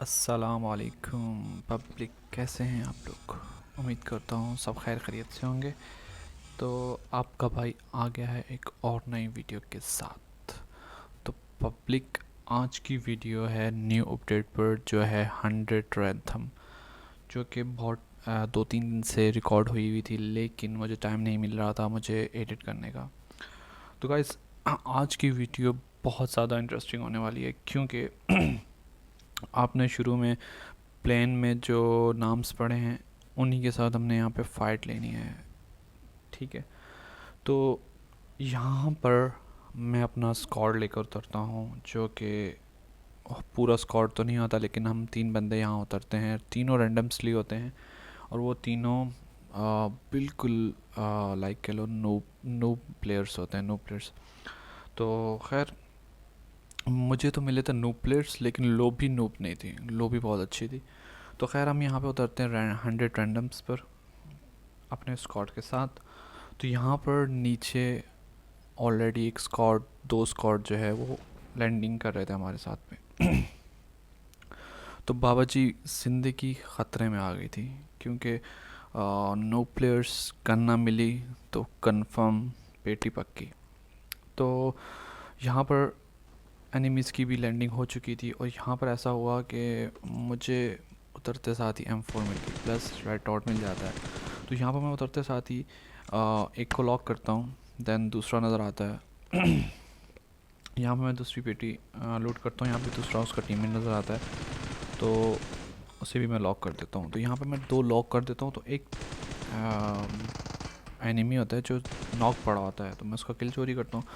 अस्सलामुअलैकुम पब्लिक, कैसे हैं आप लोग। उम्मीद करता हूँ सब खैर खैरियत से होंगे। तो आपका भाई आ गया है एक और नई वीडियो के साथ। तो पब्लिक, आज की वीडियो है न्यू अपडेट पर जो है 100 रैंथम, जो कि बहुत 2-3 दिन से रिकॉर्ड हुई थी, लेकिन मुझे टाइम नहीं मिल रहा था मुझे एडिट करने का। तो गाइस, आज की वीडियो बहुत ज़्यादा इंटरेस्टिंग होने वाली है, क्योंकि आपने शुरू में प्लेन में जो नाम्स पढ़े हैं उन्हीं के साथ हमने यहाँ पे फ़ाइट लेनी है। ठीक है, तो यहाँ पर मैं अपना स्क्वाड लेकर उतरता हूँ, जो कि पूरा स्क्वाड तो नहीं होता, लेकिन हम 3 बंदे यहाँ उतरते हैं। तीनों रैंडमसली होते हैं और वो तीनों बिल्कुल लाइक कह लो नूब नूब प्लेयर्स होते हैं, नूब प्लेयर्स। तो खैर, मुझे तो मिले थे नूब प्लेयर्स, लेकिन लो भी नूब नहीं थी, लो भी बहुत अच्छी थी। तो खैर, हम यहाँ पे उतरते हैं 100 रैंडम्स पर अपने स्क्वाड के साथ। तो यहाँ पर नीचे ऑलरेडी एक स्क्वाड, 2 स्क्वाड जो है वो लैंडिंग कर रहे थे हमारे साथ में। तो बाबा जी ज़िंदगी ख़तरे में आ गई थी, क्योंकि नो प्लेयर्स गन ना मिली तो कंफर्म पेटी पक्की। तो यहाँ पर एनिमीज़ की भी लैंडिंग हो चुकी थी, और यहाँ पर ऐसा हुआ कि मुझे उतरते साथ ही M4 मिल गई, प्लस रेड डॉट मिल जाता है। तो यहाँ पर मैं उतरते साथ ही एक को लॉक करता हूँ, देन दूसरा नज़र आता है। यहाँ पर मैं दूसरी पेटी लूट करता हूँ, यहाँ पे दूसरा उसका टीममेट नज़र आता है, तो उसे भी मैं लॉक कर देता हूँ। तो यहाँ पर मैं 2 लॉक कर देता हूँ, तो एक एनिमी होता है जो नॉक पड़ा होता है, तो मैं उसका किल चोरी करता हूँ।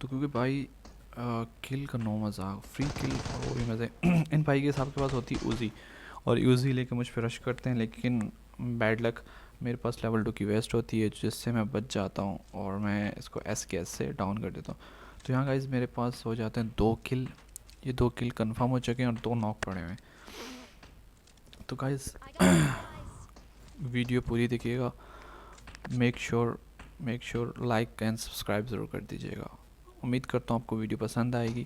तो क्योंकि भाई किल का नो मज़ाक, फ्री किल, और वो भी मज़े। इन भाई के साहब के पास होती ऊज़ी, और यूज़ी लेके मुझ पे रश करते हैं, लेकिन बैड लक, मेरे पास लेवल 2 की वेस्ट होती है, जिससे मैं बच जाता हूँ और मैं इसको एस के एस से डाउन कर देता हूँ। तो यहाँ गाइस मेरे पास हो जाते हैं 2 किल। ये 2 किल कंफर्म हो चुके हैं और 2 नॉक पड़े हुए हैं। तो गाइस वीडियो पूरी देखिएगा, make sure like and subscribe ज़रूर कर दीजिएगा। उम्मीद करता हूँ आपको वीडियो पसंद आएगी।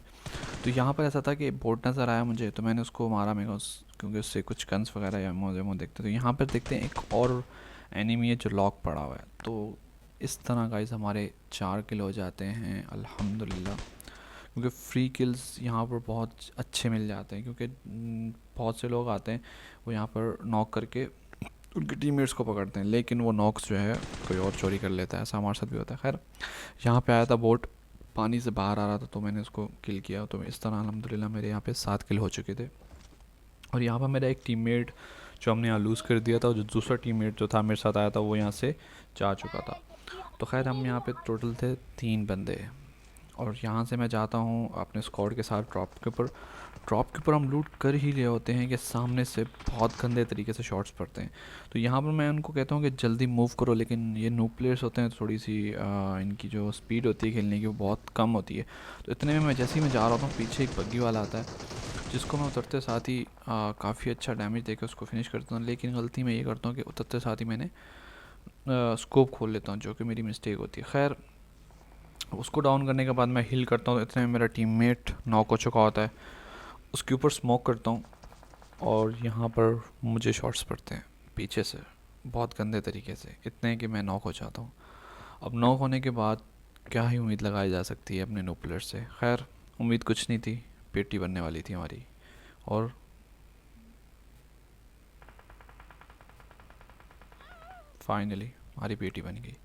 तो यहाँ पर ऐसा था कि बोट नज़र आया मुझे, तो मैंने उसको मारा। मेरे को क्योंकि उससे कुछ गन्स वगैरह या मुझे देखते, तो यहाँ पर देखते हैं एक और एनिमी है जो लॉक पड़ा हुआ है। तो इस तरह गाइस हमारे 4 किल हो जाते हैं अल्हम्दुलिल्लाह, क्योंकि फ्री किल्स यहाँ पर बहुत अच्छे मिल जाते हैं, क्योंकि बहुत से लोग आते हैं वो यहाँ पर नॉक करके उनके टीममेट्स को पकड़ते हैं, लेकिन वो नॉक्स जो है कोई और चोरी कर लेता है। ऐसा हमारे साथ भी होता है। खैर, यहाँ पे आया था बोट, पानी से बाहर आ रहा था, तो मैंने उसको किल किया। तो इस तरह अल्हम्दुलिल्लाह मेरे यहाँ पे 7 किल हो चुके थे। और यहाँ पर मेरा एक टीममेट जो हमने यहाँ लूज़ कर दिया था, और जो दूसरा टीममेट जो था मेरे साथ आया था, वो यहाँ से जा चुका था। तो खैर, हम यहाँ पे टोटल थे 3 बंदे, और यहाँ से मैं जाता हूँ अपने स्क्वाड के साथ ड्रॉप के ऊपर हम लूट कर ही लिए होते हैं कि सामने से बहुत गंदे तरीके से शॉट्स पड़ते हैं। तो यहाँ पर मैं उनको कहता हूँ कि जल्दी मूव करो, लेकिन ये न्यू प्लेयर्स होते हैं, तो थोड़ी सी इनकी जो स्पीड होती है खेलने की वो बहुत कम होती है। तो इतने में मैं जैसे ही मैं जा रहा हूँ, पीछे एक बग्गी वाला आता है, जिसको मैं उतरते साथ ही काफ़ी अच्छा डैमेज देकर उसको फिनिश करता हूँ। लेकिन गलती मैं ये करता हूँ कि उतरते साथ ही मैंने स्कोप खोल लेता हूँ, जो कि मेरी मिस्टेक होती है। खैर, उसको डाउन करने के बाद मैं हिल करता हूँ, तो इतने में मेरा टीममेट नॉक हो चुका होता है। उसके ऊपर स्मोक करता हूँ, और यहाँ पर मुझे शॉट्स पड़ते हैं पीछे से बहुत गंदे तरीके से, इतने कि मैं नॉक हो जाता हूँ। अब नॉक होने के बाद क्या ही उम्मीद लगाई जा सकती है अपने नो प्लेयर से। खैर, उम्मीद कुछ नहीं थी, पेटी बनने वाली थी हमारी, और फाइनली हमारी पेटी बन गई।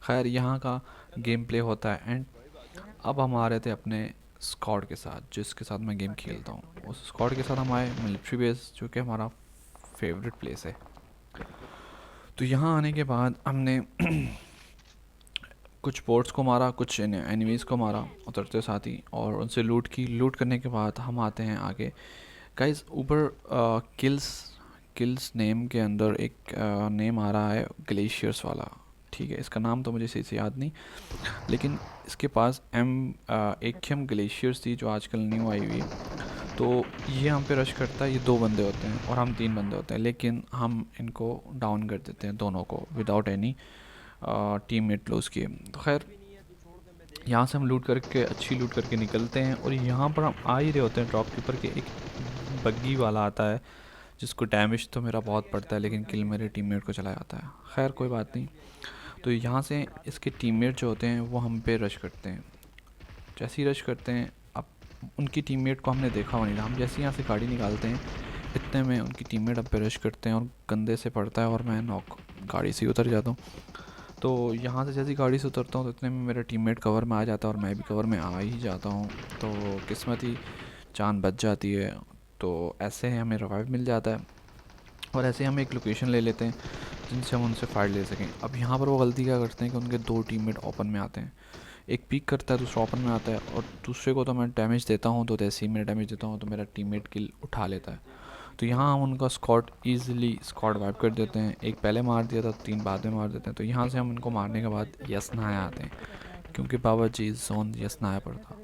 खैर, यहाँ का गेम प्ले होता है एंड अब हम आ रहे थे अपने स्क्वाड के साथ, जिसके साथ मैं गेम खेलता हूँ। उस स्क्वाड के साथ हम आए मिलिट्री बेस, जो कि हमारा फेवरेट प्लेस है। तो यहाँ आने के बाद हमने कुछ बोट्स को मारा, कुछ एनिमीज़ को मारा उतरते साथ ही, और उनसे लूट की। लूट करने के बाद हम आते हैं आगे। गाइस, ऊपर किल्स किल्स नेम के अंदर एक नेम आ रहा है ग्लेशियर्स वाला। ठीक है, इसका नाम तो मुझे सही से याद नहीं, लेकिन इसके पास एकियम ग्लेशियर्स थी, जो आजकल न्यू आई हुई है। तो ये हम पे रश करता है। ये 2 बंदे होते हैं और हम 3 बंदे होते हैं, लेकिन हम इनको डाउन कर देते हैं दोनों को विदाउट एनी टीममेट लूज़ किए। तो खैर, यहाँ से हम लूट करके, अच्छी लूट करके निकलते हैं, और यहाँ पर हम आ ही रहे होते हैं ड्रॉप के ऊपर के एक बग्गी वाला आता है जिसको डैमेज तो मेरा बहुत पड़ता है लेकिन किल मेरे टीममेट को चला जाता है। खैर कोई बात नहीं। तो यहाँ से इसके टीममेट जो होते हैं वो हम पे रश करते हैं। जैसे ही रश करते हैं, अब उनकी टीममेट को हमने देखा हुआ नहीं था, हम जैसे यहाँ से गाड़ी निकालते हैं इतने में उनकी टीममेट अब पे रश करते हैं और कंधे से पड़ता है और मैं नॉक गाड़ी से उतर जाता हूँ। तो यहाँ से जैसे ही गाड़ी से उतरता हूँ तो इतने में मेरा टीममेट कवर में आ जाता है और मैं भी कवर में आ ही जाता हूँ। तो किस्मत ही जान बच जाती है। तो ऐसे ही हमें रिवाइव मिल जाता है और ऐसे ही हम एक लोकेशन ले लेते हैं जिनसे हम उनसे फाइट ले सकें। अब यहाँ पर वो गलती क्या करते हैं कि उनके दो टीममेट ओपन में आते हैं, एक पीक करता है दूसरा ओपन में आता है और दूसरे को तो मैं डैमेज देता हूँ। तो जैसे ही मैं डैमेज देता हूँ तो मेरा टीममेट किल उठा लेता है। तो यहाँ हम उनका स्क्वाड ईजिली स्क्वाड वाइप कर देते हैं। एक पहले मार दिया था, 3 बाद में मार देते हैं। तो यहाँ से हम इनको मारने के बाद यस नहाया आते हैं क्योंकि बाबा जी जोन यस नहाया पड़ता।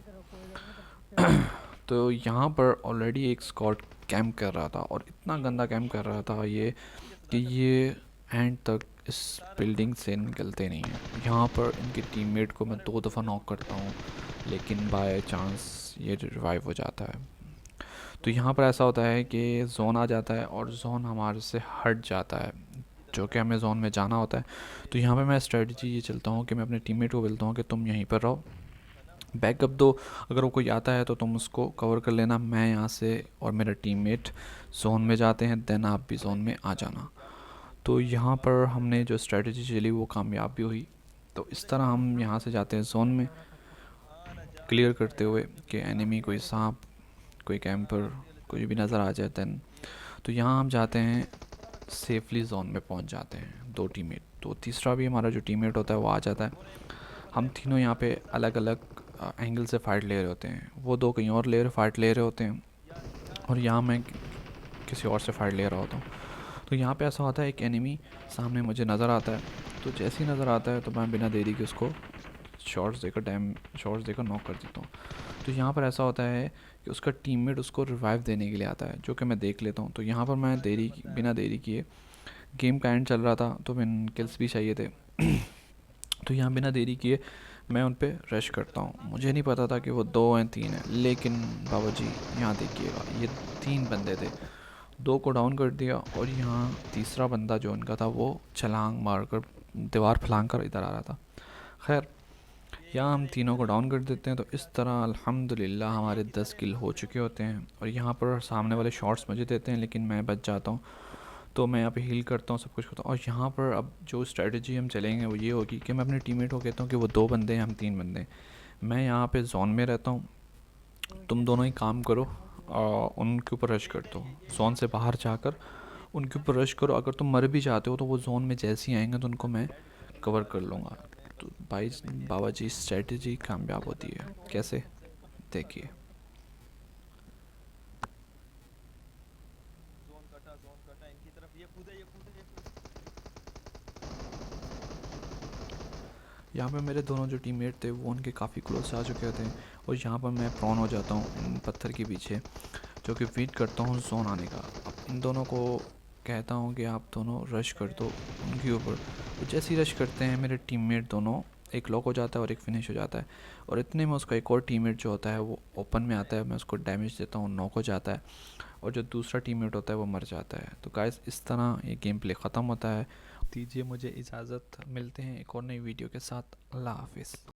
तो यहाँ पर ऑलरेडी एक स्क्वाड कैंप कर रहा था और इतना गंदा कैंप कर रहा था ये कि ये एंड तक इस बिल्डिंग से निकलते नहीं हैं। यहाँ पर इनके टीममेट को मैं 2 दफ़ा नॉक करता हूँ लेकिन बाय चांस ये रिवाइव हो जाता है। तो यहाँ पर ऐसा होता है कि जोन आ जाता है और जोन हमारे से हट जाता है जो कि हमें जोन में जाना होता है। तो यहाँ पे मैं स्ट्रेटजी ये चलता हूँ कि मैं अपने टीममेट को बोलता हूँ कि तुम यहीं पर रहो, बैकअप दो, अगर वो कोई आता है तो तुम उसको कवर कर लेना, मैं यहाँ से और मेरा टीममेट जोन में जाते हैं, देन आप भी जोन में आ जाना। तो यहाँ पर हमने जो स्ट्रेटजी चली वो कामयाब भी हुई। तो इस तरह हम यहाँ से जाते हैं जोन में क्लियर करते हुए कि एनिमी कोई सांप कोई कैंपर कोई भी नज़र आ जाए देन। तो यहाँ हम जाते हैं सेफली जोन में पहुँच जाते हैं 2 टीममेट। तो तीसरा भी हमारा जो टीममेट होता है वो आ जाता है। हम तीनों यहाँ पे अलग अलग एंगल से फ़ाइट ले रहे होते हैं, वो 2 कहीं और फ़ाइट ले रहे होते हैं और यहाँ मैं किसी और से फ़ाइट ले रहा होता हूँ। तो यहाँ पे ऐसा होता है एक एनिमी सामने मुझे नज़र आता है। तो जैसे ही नज़र आता है तो मैं बिना देरी के उसको शॉट्स देकर नॉक कर देता हूँ। तो यहाँ पर ऐसा होता है कि उसका टीममेट उसको रिवाइव देने के लिए आता है जो कि मैं देख लेता हूँ। तो यहाँ पर मैं बिना देरी किए, गेम का एंड चल रहा था तो मैं किल्स भी चाहिए थे तो यहाँ बिना देरी किए मैं उन पर रश करता हूँ। मुझे नहीं पता था कि वो 2 हैं 3 हैं, लेकिन बाबा जी यहाँ देखिएगा ये 3 बंदे थे, 2 को डाउन कर दिया और यहाँ तीसरा बंदा जो उनका था वो छलांग मारकर दीवार फलांग कर इधर आ रहा था। खैर यहाँ हम तीनों को डाउन कर देते हैं। तो इस तरह अल्हम्दुलिल्लाह हमारे 10 किल हो चुके होते हैं और यहाँ पर सामने वाले शॉट्स मुझे देते हैं लेकिन मैं बच जाता हूँ। तो मैं यहाँ पे हील करता हूँ, सब कुछ करता हूँ। और यहाँ पर अब जो स्ट्रेटजी हम चलेंगे वो ये होगी कि मैं अपने टीममेट को कहता हूँ कि वो 2 बंदे हैं हम 3 बंदे हैं, मैं यहाँ पे जोन में रहता हूँ, तुम दोनों ही काम करो और उनके ऊपर रश कर दो। जोन से बाहर जाकर उनके ऊपर रश करो, अगर तुम मर भी जाते हो तो वो जोन में जैसे ही आएंगे तो उनको मैं कवर कर लूँगा। तो भाई बाबा जी स्ट्रेटजी कामयाब होती है। कैसे, देखिए। यहाँ पे मेरे दोनों जो टीममेट थे वो उनके काफ़ी क्लोज आ चुके थे और यहाँ पर मैं प्रॉन हो जाता हूँ इन पत्थर के पीछे जो कि वेट करता हूँ जोन आने का। अब इन दोनों को कहता हूँ कि आप दोनों रश कर दो उनके ऊपर। तो जैसे ही रश करते हैं मेरे टीममेट दोनों, एक लॉक हो जाता है और एक फिनिश हो जाता है और इतने में उसका एक और टीममेट जो होता है वो ओपन में आता है, मैं उसको डैमेज देता हूँ, नॉक हो जाता है और जो दूसरा टीममेट होता है वो मर जाता है। तो गाइस इस तरह ये गेम प्ले ख़त्म होता है। दीजिए मुझे इजाज़त, मिलते हैं एक और नई वीडियो के साथ। अल्लाह हाफिज़।